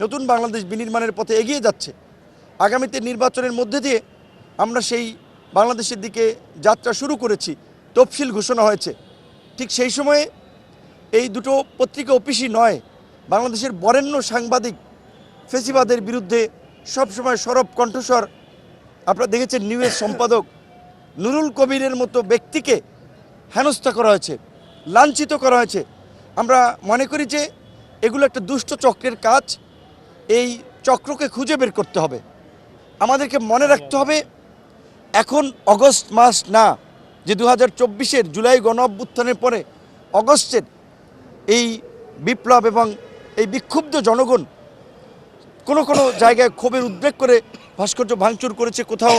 নতুন বাংলাদেশ বিনির্মাণের পথে এগিয়ে যাচ্ছে। আগামীতে নির্বাচনের মধ্যে দিয়ে আমরা সেই বাংলাদেশের দিকে যাত্রা শুরু করেছি। তফসিল ঘোষণা হয়েছে। ঠিক সেই সময়ে এই দুটো পত্রিকা অফিসই নয়, বাংলাদেশের বরেণ্য সাংবাদিক ফেসিবাদের বিরুদ্ধে সবসময় সরব কণ্ঠস্বর আপনারা দেখেছেন নিউজ সম্পাদক নুরুল কবিরের মতো ব্যক্তিকে হেনস্থা করা হয়েছে, লাঞ্ছিত করা হয়েছে। আমরা মনে করি যে এগুলো একটা দুষ্ট চক্রের কাজ। এই চক্রকে খুঁজে বের করতে হবে। আমাদেরকে মনে রাখতে হবে এখন অগস্ট মাস না, যে 2024-এর জুলাই গণ অভ্যুত্থানের পরে অগস্টের এই বিপ্লব এবং এই বিক্ষুব্ধ জনগণ কোনো জায়গায় ক্ষোভের উদ্রেক করে ভাস্কর্য ভাঙচুর করেছে, কোথাও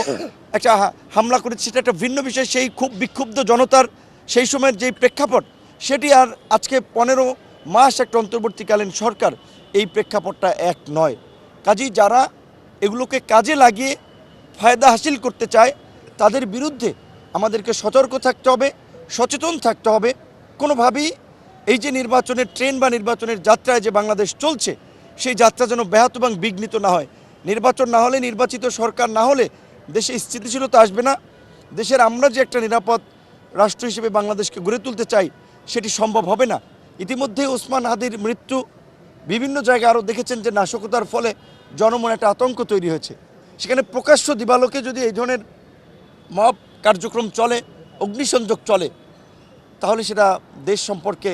একটা হামলা করেছে, সেটা একটা ভিন্ন বিষয়। সেই খুব বিক্ষুব্ধ জনতার সেই সময়ের যেই প্রেক্ষাপট, সেটি আর আজকে 15 মাস একটা অন্তর্বর্তীকালীন সরকার, এই প্রেক্ষাপটটা এক নয়। কাজেই যারা এগুলোকে কাজে লাগিয়ে ফায়দা হাসিল করতে চায় তাদের বিরুদ্ধে আমাদেরকে সতর্ক থাকতে হবে, সচেতন থাকতে হবে। কোনোভাবেই এই যে নির্বাচনের ট্রেন বা নির্বাচনের যাত্রায় যে বাংলাদেশ চলছে, সেই যাত্রা যেন ব্যাহত এবং বিঘ্নিত না হয়। নির্বাচন না হলে, নির্বাচিত সরকার না হলে দেশে স্থিতিশীলতা আসবে না। দেশের আমরা যে একটা নিরাপদ রাষ্ট্র হিসেবে বাংলাদেশকে গড়ে তুলতে চাই, সেটি সম্ভব হবে না। ইতিমধ্যে ওসমান হাদির মৃত্যু, বিভিন্ন জায়গায় আরও দেখেছেন যে নাশকতার ফলে জনমনে একটা আতঙ্ক তৈরি হয়েছে। সেখানে প্রকাশ্য দিবালোকে যদি এই ধরনের মব কার্যক্রম চলে, অগ্নিসংযোগ চলে, তাহলে সেটা দেশ সম্পর্কে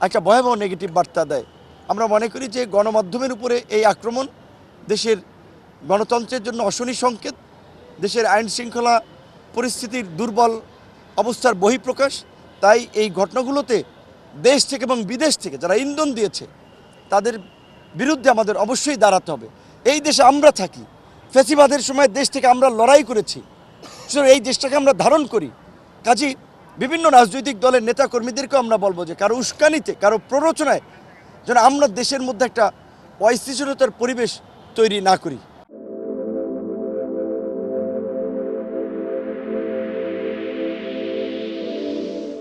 একটা ভয়াবহ নেগেটিভ বার্তা দেয়। আমরা মনে করি যে গণমাধ্যমের উপরে এই আক্রমণ দেশের গণতন্ত্রের জন্য অশনি সংকেত, দেশের আইন শৃঙ্খলা পরিস্থিতির দুর্বল অবস্থার বহিঃপ্রকাশ। তাই এই ঘটনাগুলোতে দেশ থেকে এবং বিদেশ থেকে যারা ইন্ধন দিয়েছে তাদের বিরুদ্ধে আমাদের অবশ্যই দাঁড়াতে হবে। এই দেশে আমরা থাকি, ফ্যাসিবাদের সময় দেশ থেকে আমরা লড়াই করেছি, এই দেশটাকে আমরা ধারণ করি। কাজেই বিভিন্ন রাজনৈতিক দলের নেতাকর্মীদেরকেও আমরা বলবো যে কারো উস্কানিতে, কারো প্ররোচনায় যেন আমরা দেশের মধ্যে একটা অস্থিতিশীলতার পরিবেশ তৈরি না করি।